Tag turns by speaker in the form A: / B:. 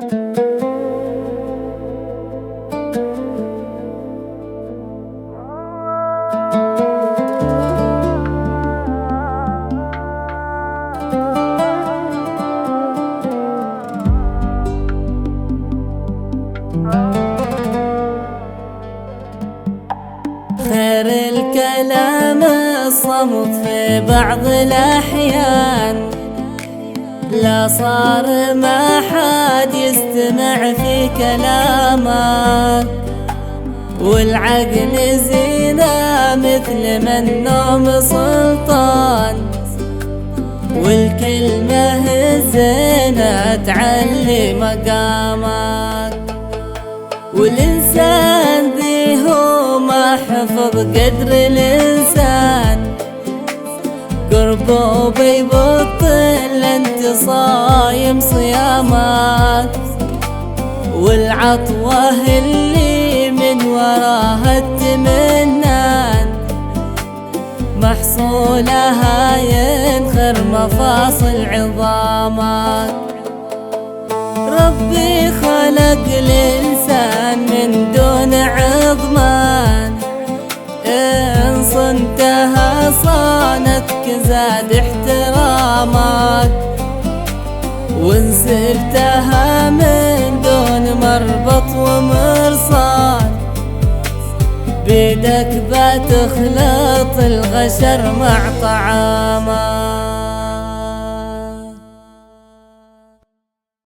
A: خير الكلام الصمت في بعض الأحيان، لا صار ما حد يستمع في كلامك، والعقل زينة مثل ما النوم سلطان، والكلمة الزينة تعلي مقامك، والإنسان ذي هو ما حفظ قدر الإنسان، قربه بيبطل انت صايم صيامك، والعطوة اللي من وراها التمنان محصولها ينخر مفاصل عظامك. ربي خلق الإنسان من دون عظمان، إن صنتها صانتك زاد احترامك، وإن سبتها من دون مربط ومرصاد بيدك بتخلط الغشر مع طعامك.